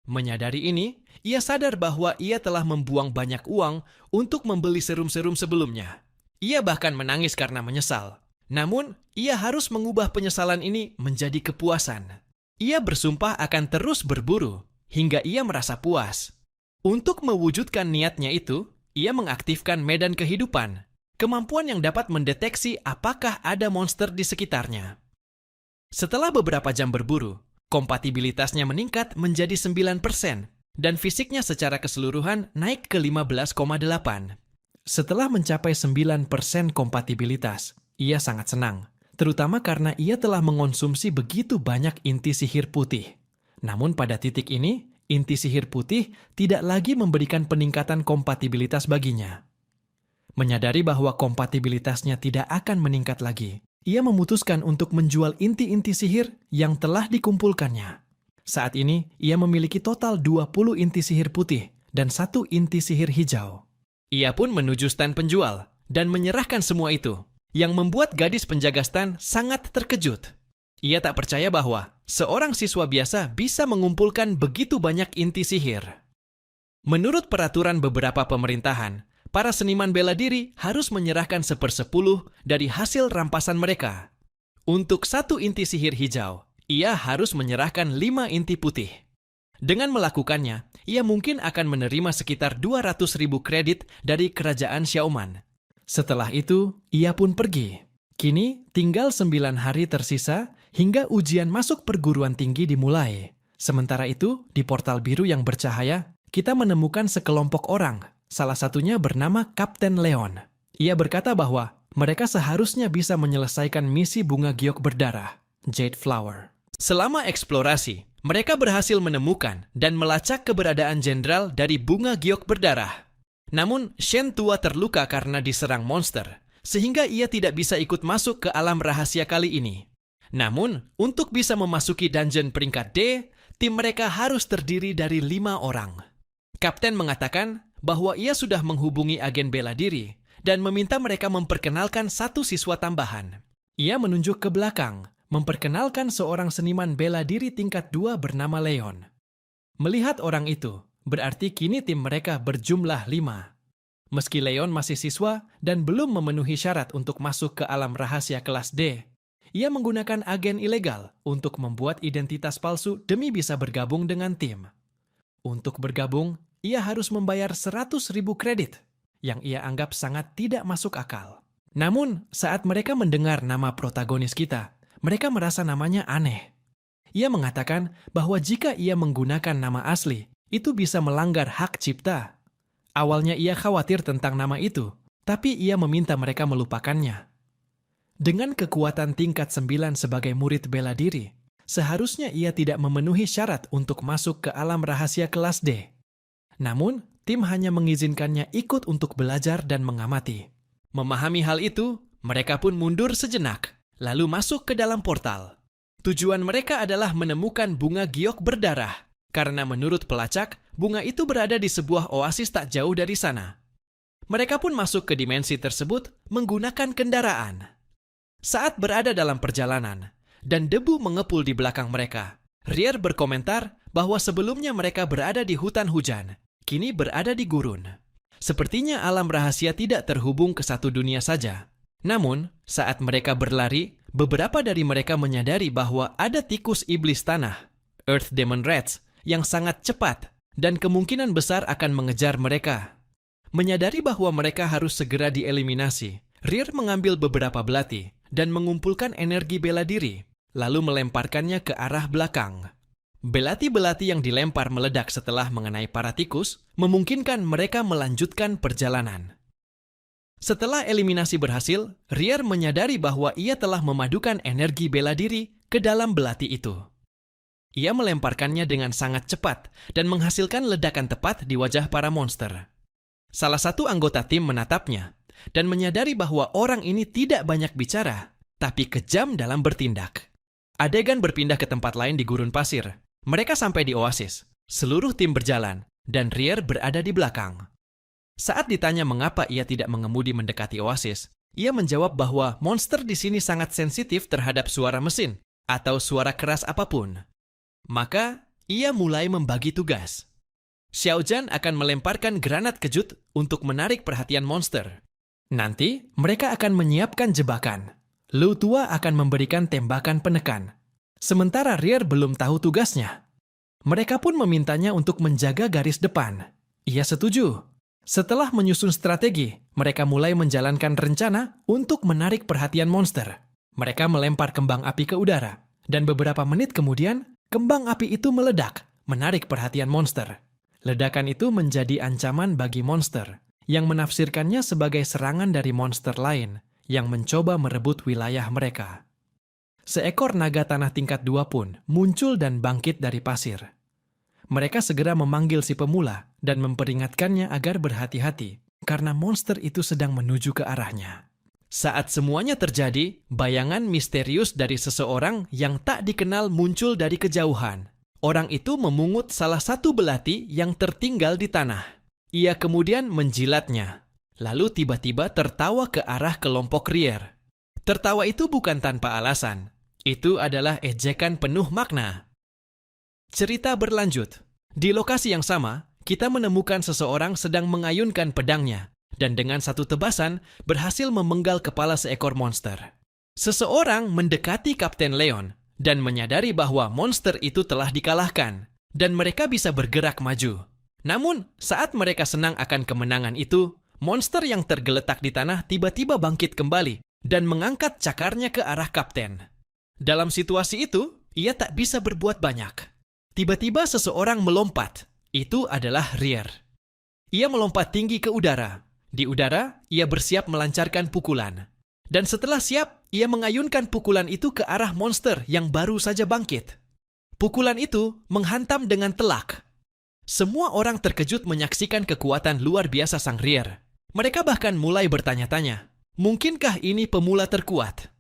Menyadari ini, ia sadar bahwa ia telah membuang banyak uang untuk membeli serum-serum sebelumnya. Ia bahkan menangis karena menyesal. Namun, ia harus mengubah penyesalan ini menjadi kepuasan. Ia bersumpah akan terus berburu hingga ia merasa puas. Untuk mewujudkan niatnya itu, ia mengaktifkan medan kehidupan, kemampuan yang dapat mendeteksi apakah ada monster di sekitarnya. Setelah beberapa jam berburu, kompatibilitasnya meningkat menjadi 9%, dan fisiknya secara keseluruhan naik ke 15,8. Setelah mencapai 9% kompatibilitas, ia sangat senang, terutama karena ia telah mengonsumsi begitu banyak inti sihir putih. Namun pada titik ini, inti sihir putih tidak lagi memberikan peningkatan kompatibilitas baginya. Menyadari bahwa kompatibilitasnya tidak akan meningkat lagi, ia memutuskan untuk menjual inti-inti sihir yang telah dikumpulkannya. Saat ini, ia memiliki total 20 inti sihir putih dan 1 inti sihir hijau. Ia pun menuju stan penjual dan menyerahkan semua itu, yang membuat gadis penjaga stan sangat terkejut. Ia tak percaya bahwa seorang siswa biasa bisa mengumpulkan begitu banyak inti sihir. Menurut peraturan beberapa pemerintahan, para seniman bela diri harus menyerahkan 1/10 dari hasil rampasan mereka. Untuk 1 inti sihir hijau, ia harus menyerahkan 5 inti putih. Dengan melakukannya, ia mungkin akan menerima sekitar 200.000 kredit dari kerajaan Xiaoman. Setelah itu, ia pun pergi. Kini, tinggal 9 hari tersisa hingga ujian masuk perguruan tinggi dimulai. Sementara itu, di portal biru yang bercahaya, kita menemukan sekelompok orang, salah satunya bernama Kapten Leon. Ia berkata bahwa mereka seharusnya bisa menyelesaikan misi bunga giok berdarah, Jade Flower. Selama eksplorasi, mereka berhasil menemukan dan melacak keberadaan jenderal dari bunga giok berdarah. Namun, Shen tua terluka karena diserang monster, sehingga ia tidak bisa ikut masuk ke alam rahasia kali ini. Namun, untuk bisa memasuki dungeon peringkat D, tim mereka harus terdiri dari 5 orang. Kapten mengatakan bahwa ia sudah menghubungi agen bela diri dan meminta mereka memperkenalkan 1 siswa tambahan. Ia menunjuk ke belakang, memperkenalkan seorang seniman bela diri tingkat 2 bernama Leon. Melihat orang itu, berarti kini tim mereka berjumlah 5. Meski Leon masih siswa dan belum memenuhi syarat untuk masuk ke alam rahasia kelas D, ia menggunakan agen ilegal untuk membuat identitas palsu demi bisa bergabung dengan tim. Untuk bergabung, ia harus membayar 100.000 kredit, yang ia anggap sangat tidak masuk akal. Namun, saat mereka mendengar nama protagonis kita, mereka merasa namanya aneh. Ia mengatakan bahwa jika ia menggunakan nama asli, itu bisa melanggar hak cipta. Awalnya ia khawatir tentang nama itu, tapi ia meminta mereka melupakannya. Dengan kekuatan tingkat 9 sebagai murid bela diri, seharusnya ia tidak memenuhi syarat untuk masuk ke alam rahasia kelas D. Namun, tim hanya mengizinkannya ikut untuk belajar dan mengamati. Memahami hal itu, mereka pun mundur sejenak, lalu masuk ke dalam portal. Tujuan mereka adalah menemukan bunga giok berdarah, karena menurut pelacak, bunga itu berada di sebuah oasis tak jauh dari sana. Mereka pun masuk ke dimensi tersebut menggunakan kendaraan. Saat berada dalam perjalanan, dan debu mengepul di belakang mereka, Rier berkomentar bahwa sebelumnya mereka berada di hutan hujan, kini berada di gurun. Sepertinya alam rahasia tidak terhubung ke satu dunia saja. Namun, saat mereka berlari, beberapa dari mereka menyadari bahwa ada tikus iblis tanah, Earth Demon Rats, yang sangat cepat dan kemungkinan besar akan mengejar mereka. Menyadari bahwa mereka harus segera dieliminasi, Rier mengambil beberapa belati dan mengumpulkan energi bela diri, lalu melemparkannya ke arah belakang. Belati-belati yang dilempar meledak setelah mengenai para tikus, memungkinkan mereka melanjutkan perjalanan. Setelah eliminasi berhasil, Rier menyadari bahwa ia telah memadukan energi bela diri ke dalam belati itu. Ia melemparkannya dengan sangat cepat dan menghasilkan ledakan tepat di wajah para monster. Salah satu anggota tim menatapnya dan menyadari bahwa orang ini tidak banyak bicara, tapi kejam dalam bertindak. Adegan berpindah ke tempat lain di gurun pasir. Mereka sampai di oasis. Seluruh tim berjalan, dan Rier berada di belakang. Saat ditanya mengapa ia tidak mengemudi mendekati oasis, ia menjawab bahwa monster di sini sangat sensitif terhadap suara mesin atau suara keras apapun. Maka, ia mulai membagi tugas. Xiaozhan akan melemparkan granat kejut untuk menarik perhatian monster. Nanti, mereka akan menyiapkan jebakan. Lu Tua akan memberikan tembakan penekan. Sementara Rier belum tahu tugasnya. Mereka pun memintanya untuk menjaga garis depan. Ia setuju. Setelah menyusun strategi, mereka mulai menjalankan rencana untuk menarik perhatian monster. Mereka melempar kembang api ke udara, dan beberapa menit kemudian, kembang api itu meledak, menarik perhatian monster. Ledakan itu menjadi ancaman bagi monster, yang menafsirkannya sebagai serangan dari monster lain yang mencoba merebut wilayah mereka. Seekor naga tanah tingkat 2 pun muncul dan bangkit dari pasir. Mereka segera memanggil si pemula dan memperingatkannya agar berhati-hati karena monster itu sedang menuju ke arahnya. Saat semuanya terjadi, bayangan misterius dari seseorang yang tak dikenal muncul dari kejauhan. Orang itu memungut salah satu belati yang tertinggal di tanah. Ia kemudian menjilatnya, lalu tiba-tiba tertawa ke arah kelompok Rier. Tertawa itu bukan tanpa alasan. Itu adalah ejekan penuh makna. Cerita berlanjut. Di lokasi yang sama, kita menemukan seseorang sedang mengayunkan pedangnya dan dengan satu tebasan berhasil memenggal kepala seekor monster. Seseorang mendekati Kapten Leon dan menyadari bahwa monster itu telah dikalahkan dan mereka bisa bergerak maju. Namun, saat mereka senang akan kemenangan itu, monster yang tergeletak di tanah tiba-tiba bangkit kembali dan mengangkat cakarnya ke arah kapten. Dalam situasi itu, ia tak bisa berbuat banyak. Tiba-tiba seseorang melompat. Itu adalah Rier. Ia melompat tinggi ke udara. Di udara, ia bersiap melancarkan pukulan. Dan setelah siap, ia mengayunkan pukulan itu ke arah monster yang baru saja bangkit. Pukulan itu menghantam dengan telak. Semua orang terkejut menyaksikan kekuatan luar biasa sang Rier. Mereka bahkan mulai bertanya-tanya, mungkinkah ini pemula terkuat?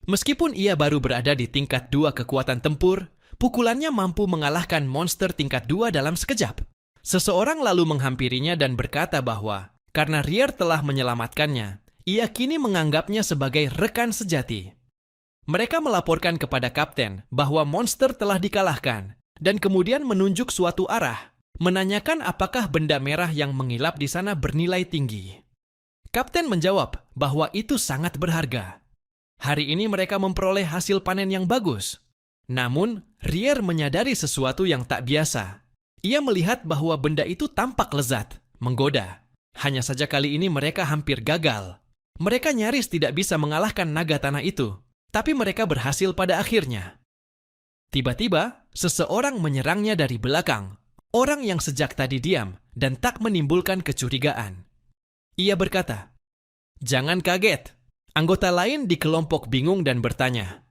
Meskipun ia baru berada di tingkat 2 kekuatan tempur, pukulannya mampu mengalahkan monster tingkat 2 dalam sekejap. Seseorang lalu menghampirinya dan berkata bahwa karena Rier telah menyelamatkannya, ia kini menganggapnya sebagai rekan sejati. Mereka melaporkan kepada kapten bahwa monster telah dikalahkan dan kemudian menunjuk suatu arah, menanyakan apakah benda merah yang mengilap di sana bernilai tinggi. Kapten menjawab bahwa itu sangat berharga. Hari ini mereka memperoleh hasil panen yang bagus. Namun, Rier menyadari sesuatu yang tak biasa. Ia melihat bahwa benda itu tampak lezat, menggoda. Hanya saja kali ini mereka hampir gagal. Mereka nyaris tidak bisa mengalahkan naga tanah itu, tapi mereka berhasil pada akhirnya. Tiba-tiba, seseorang menyerangnya dari belakang. Orang yang sejak tadi diam dan tak menimbulkan kecurigaan. Ia berkata, "Jangan kaget." Anggota lain di kelompok bingung dan bertanya,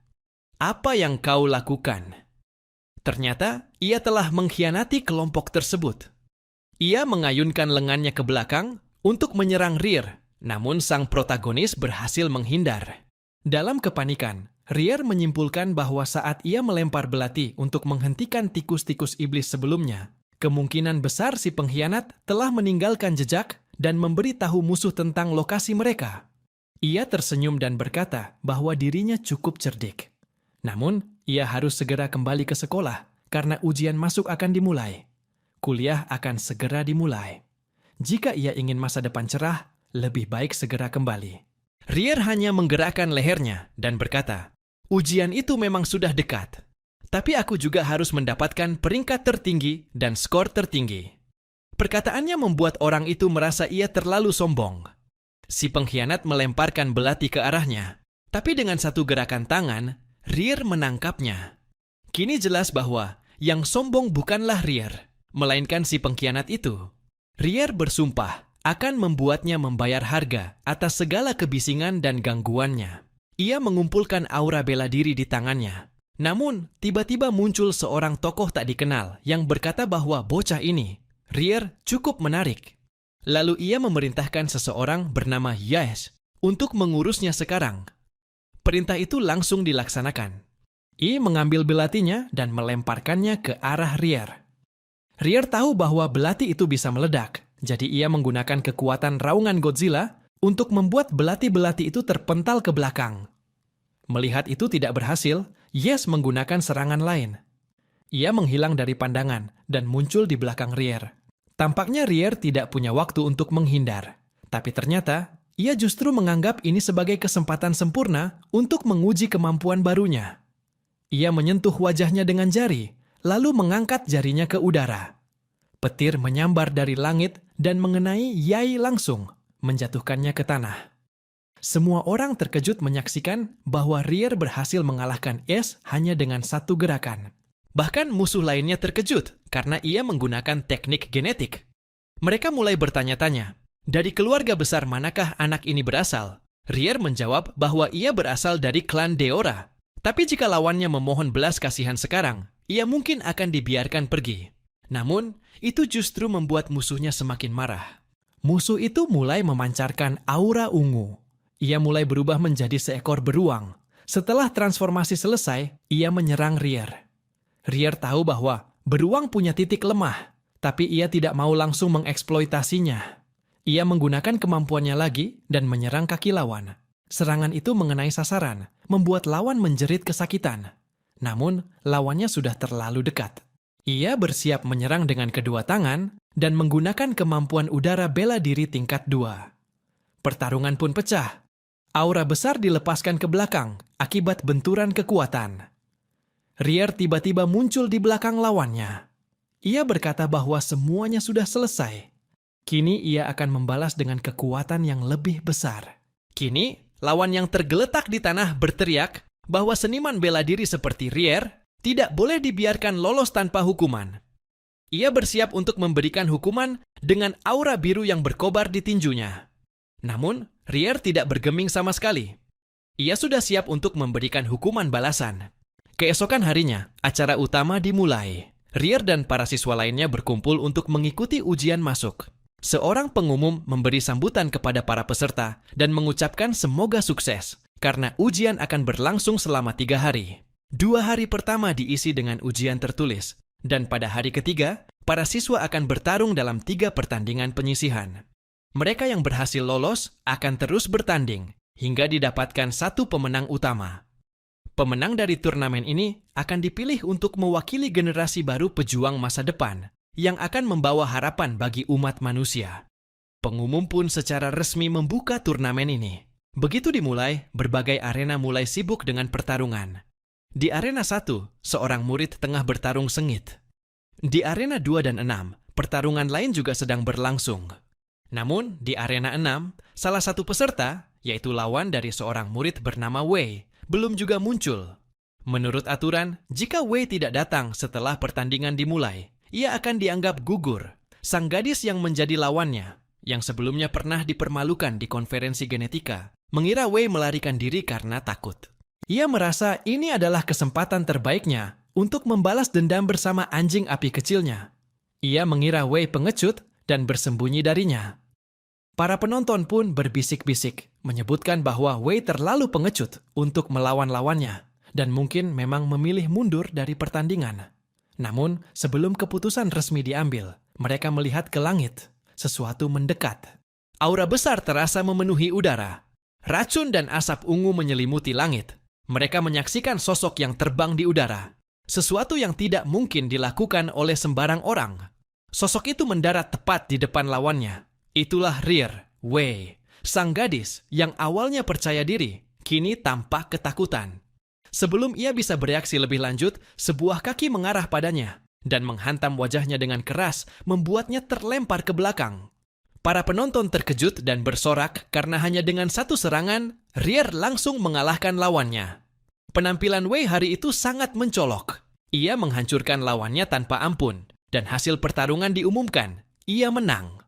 "Apa yang kau lakukan?" Ternyata, ia telah mengkhianati kelompok tersebut. Ia mengayunkan lengannya ke belakang untuk menyerang Rier, namun sang protagonis berhasil menghindar. Dalam kepanikan, Rier menyimpulkan bahwa saat ia melempar belati untuk menghentikan tikus-tikus iblis sebelumnya, kemungkinan besar si pengkhianat telah meninggalkan jejak dan memberitahu musuh tentang lokasi mereka. Ia tersenyum dan berkata bahwa dirinya cukup cerdik. Namun, ia harus segera kembali ke sekolah karena ujian masuk akan dimulai. Kuliah akan segera dimulai. Jika ia ingin masa depan cerah, lebih baik segera kembali. Rier hanya menggerakkan lehernya dan berkata, "Ujian itu memang sudah dekat. Tapi aku juga harus mendapatkan peringkat tertinggi dan skor tertinggi." Perkataannya membuat orang itu merasa ia terlalu sombong. Si pengkhianat melemparkan belati ke arahnya, tapi dengan satu gerakan tangan, Rier menangkapnya. Kini jelas bahwa yang sombong bukanlah Rier, melainkan si pengkhianat itu. Rier bersumpah akan membuatnya membayar harga atas segala kebisingan dan gangguannya. Ia mengumpulkan aura bela diri di tangannya. Namun, tiba-tiba muncul seorang tokoh tak dikenal yang berkata bahwa bocah ini, Rier, cukup menarik. Lalu ia memerintahkan seseorang bernama Yes untuk mengurusnya sekarang. Perintah itu langsung dilaksanakan. Ia mengambil belatinya dan melemparkannya ke arah Rier. Rier tahu bahwa belati itu bisa meledak, jadi ia menggunakan kekuatan raungan Godzilla untuk membuat belati-belati itu terpental ke belakang. Melihat itu tidak berhasil, Yes menggunakan serangan lain. Ia menghilang dari pandangan dan muncul di belakang Rier. Tampaknya Rier tidak punya waktu untuk menghindar. Tapi ternyata, ia justru menganggap ini sebagai kesempatan sempurna untuk menguji kemampuan barunya. Ia menyentuh wajahnya dengan jari, lalu mengangkat jarinya ke udara. Petir menyambar dari langit dan mengenai Yai langsung, menjatuhkannya ke tanah. Semua orang terkejut menyaksikan bahwa Rier berhasil mengalahkan Es hanya dengan satu gerakan. Bahkan musuh lainnya terkejut karena ia menggunakan teknik genetik. Mereka mulai bertanya-tanya, dari keluarga besar manakah anak ini berasal? Rier menjawab bahwa ia berasal dari klan Deora. Tapi jika lawannya memohon belas kasihan sekarang, ia mungkin akan dibiarkan pergi. Namun, itu justru membuat musuhnya semakin marah. Musuh itu mulai memancarkan aura ungu. Ia mulai berubah menjadi seekor beruang. Setelah transformasi selesai, ia menyerang Rier. Rier tahu bahwa beruang punya titik lemah, tapi ia tidak mau langsung mengeksploitasinya. Ia menggunakan kemampuannya lagi dan menyerang kaki lawan. Serangan itu mengenai sasaran, membuat lawan menjerit kesakitan. Namun, lawannya sudah terlalu dekat. Ia bersiap menyerang dengan kedua tangan dan menggunakan kemampuan udara bela diri tingkat 2. Pertarungan pun pecah. Aura besar dilepaskan ke belakang akibat benturan kekuatan. Rier tiba-tiba muncul di belakang lawannya. Ia berkata bahwa semuanya sudah selesai. Kini ia akan membalas dengan kekuatan yang lebih besar. Kini, lawan yang tergeletak di tanah berteriak bahwa seniman bela diri seperti Rier tidak boleh dibiarkan lolos tanpa hukuman. Ia bersiap untuk memberikan hukuman dengan aura biru yang berkobar di tinjunya. Namun, Rier tidak bergeming sama sekali. Ia sudah siap untuk memberikan hukuman balasan. Keesokan harinya, acara utama dimulai. Rier dan para siswa lainnya berkumpul untuk mengikuti ujian masuk. Seorang pengumum memberi sambutan kepada para peserta dan mengucapkan semoga sukses, karena ujian akan berlangsung selama 3 hari. 2 hari pertama diisi dengan ujian tertulis, dan pada hari ketiga, para siswa akan bertarung dalam 3 pertandingan penyisihan. Mereka yang berhasil lolos akan terus bertanding, hingga didapatkan satu pemenang utama. Pemenang dari turnamen ini akan dipilih untuk mewakili generasi baru pejuang masa depan yang akan membawa harapan bagi umat manusia. Pengumum pun secara resmi membuka turnamen ini. Begitu dimulai, berbagai arena mulai sibuk dengan pertarungan. Di arena 1, seorang murid tengah bertarung sengit. Di arena 2 dan 6, pertarungan lain juga sedang berlangsung. Namun, di arena 6, salah satu peserta, yaitu lawan dari seorang murid bernama Wei, belum juga muncul. Menurut aturan, jika Wei tidak datang setelah pertandingan dimulai, ia akan dianggap gugur. Sang gadis yang menjadi lawannya, yang sebelumnya pernah dipermalukan di konferensi genetika, mengira Wei melarikan diri karena takut. Ia merasa ini adalah kesempatan terbaiknya untuk membalas dendam bersama anjing api kecilnya. Ia mengira Wei pengecut dan bersembunyi darinya. Para penonton pun berbisik-bisik, menyebutkan bahwa Wei terlalu pengecut untuk melawan lawannya, dan mungkin memang memilih mundur dari pertandingan. Namun, sebelum keputusan resmi diambil, mereka melihat ke langit, sesuatu mendekat. Aura besar terasa memenuhi udara. Racun dan asap ungu menyelimuti langit. Mereka menyaksikan sosok yang terbang di udara. Sesuatu yang tidak mungkin dilakukan oleh sembarang orang. Sosok itu mendarat tepat di depan lawannya. Itulah Rier, Wei, sang gadis yang awalnya percaya diri, kini tampak ketakutan. Sebelum ia bisa bereaksi lebih lanjut, sebuah kaki mengarah padanya dan menghantam wajahnya dengan keras, membuatnya terlempar ke belakang. Para penonton terkejut dan bersorak karena hanya dengan satu serangan, Rier langsung mengalahkan lawannya. Penampilan Wei hari itu sangat mencolok. Ia menghancurkan lawannya tanpa ampun, dan hasil pertarungan diumumkan. Ia menang.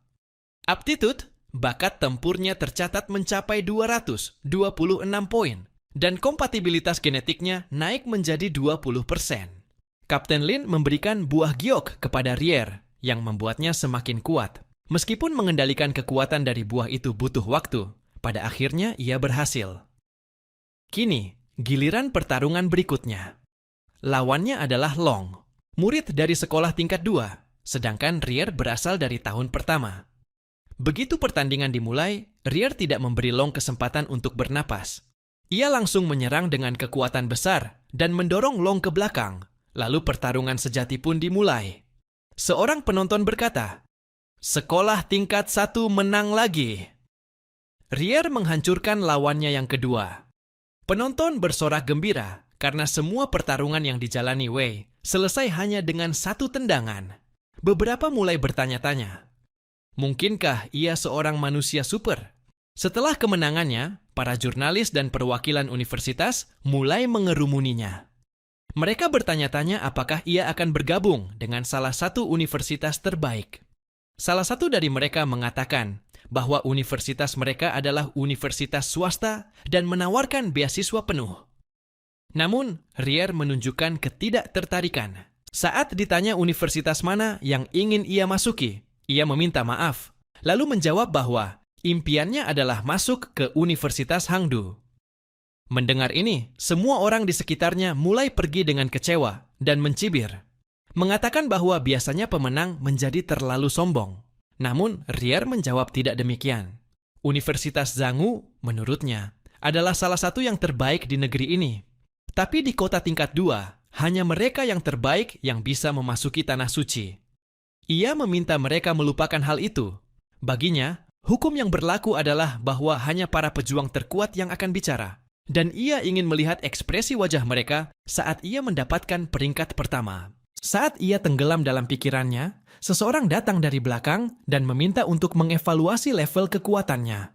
Aptitude, bakat tempurnya tercatat mencapai 226 poin, dan kompatibilitas genetiknya naik menjadi 20%. Kapten Lin memberikan buah giok kepada Rier, yang membuatnya semakin kuat. Meskipun mengendalikan kekuatan dari buah itu butuh waktu, pada akhirnya ia berhasil. Kini, giliran pertarungan berikutnya. Lawannya adalah Long, murid dari sekolah tingkat 2, sedangkan Rier berasal dari tahun pertama. Begitu pertandingan dimulai, Rier tidak memberi Long kesempatan untuk bernapas. Ia langsung menyerang dengan kekuatan besar dan mendorong Long ke belakang. Lalu pertarungan sejati pun dimulai. Seorang penonton berkata, "Sekolah tingkat 1 menang lagi." Rier menghancurkan lawannya yang kedua. Penonton bersorak gembira karena semua pertarungan yang dijalani Wei selesai hanya dengan satu tendangan. Beberapa mulai bertanya-tanya, mungkinkah ia seorang manusia super? Setelah kemenangannya, para jurnalis dan perwakilan universitas mulai mengerumuninya. Mereka bertanya-tanya apakah ia akan bergabung dengan salah satu universitas terbaik. Salah satu dari mereka mengatakan bahwa universitas mereka adalah universitas swasta dan menawarkan beasiswa penuh. Namun, Rier menunjukkan ketidaktertarikan. Saat ditanya universitas mana yang ingin ia masuki, ia meminta maaf, lalu menjawab bahwa impiannya adalah masuk ke Universitas Hangdu. Mendengar ini, semua orang di sekitarnya mulai pergi dengan kecewa dan mencibir, mengatakan bahwa biasanya pemenang menjadi terlalu sombong. Namun, Rier menjawab tidak demikian. Universitas Zhanggu, menurutnya, adalah salah satu yang terbaik di negeri ini. Tapi di kota tingkat 2, hanya mereka yang terbaik yang bisa memasuki tanah suci. Ia meminta mereka melupakan hal itu. Baginya, hukum yang berlaku adalah bahwa hanya para pejuang terkuat yang akan bicara. Dan ia ingin melihat ekspresi wajah mereka saat ia mendapatkan peringkat pertama. Saat ia tenggelam dalam pikirannya, seseorang datang dari belakang dan meminta untuk mengevaluasi level kekuatannya.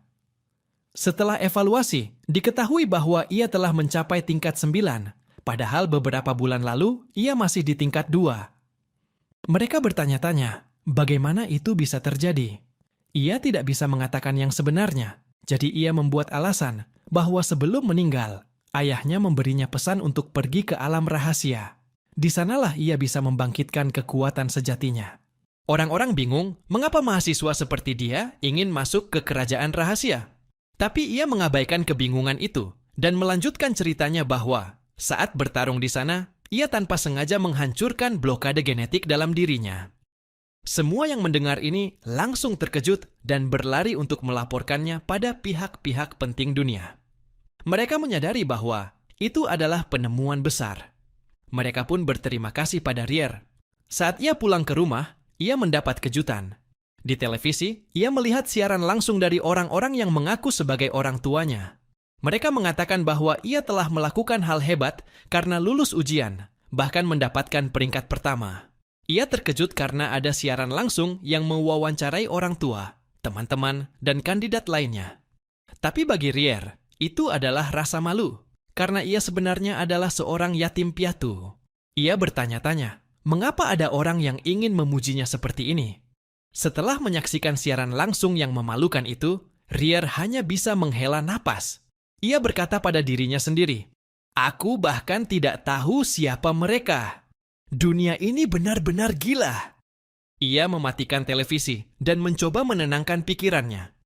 Setelah evaluasi, diketahui bahwa ia telah mencapai tingkat 9, padahal beberapa bulan lalu ia masih di tingkat 2. Mereka bertanya-tanya, bagaimana itu bisa terjadi? Ia tidak bisa mengatakan yang sebenarnya, jadi ia membuat alasan bahwa sebelum meninggal, ayahnya memberinya pesan untuk pergi ke alam rahasia. Di sanalah ia bisa membangkitkan kekuatan sejatinya. Orang-orang bingung mengapa mahasiswa seperti dia ingin masuk ke kerajaan rahasia. Tapi ia mengabaikan kebingungan itu dan melanjutkan ceritanya bahwa saat bertarung di sana, ia tanpa sengaja menghancurkan blokade genetik dalam dirinya. Semua yang mendengar ini langsung terkejut dan berlari untuk melaporkannya pada pihak-pihak penting dunia. Mereka menyadari bahwa Itu adalah penemuan besar. Mereka pun berterima kasih pada Rier. Saat ia pulang ke rumah, ia mendapat kejutan. Di televisi, ia melihat siaran langsung dari orang-orang yang mengaku sebagai orang tuanya. Mereka mengatakan bahwa ia telah melakukan hal hebat karena lulus ujian, bahkan mendapatkan peringkat pertama. Ia terkejut karena ada siaran langsung yang mewawancarai orang tua, teman-teman, dan kandidat lainnya. Tapi bagi Rier, itu adalah rasa malu, karena ia sebenarnya adalah seorang yatim piatu. Ia bertanya-tanya, mengapa ada orang yang ingin memujinya seperti ini? Setelah menyaksikan siaran langsung yang memalukan itu, Rier hanya bisa menghela napas. Ia berkata pada dirinya sendiri, "Aku bahkan tidak tahu siapa mereka. Dunia ini benar-benar gila." Ia mematikan televisi dan mencoba menenangkan pikirannya.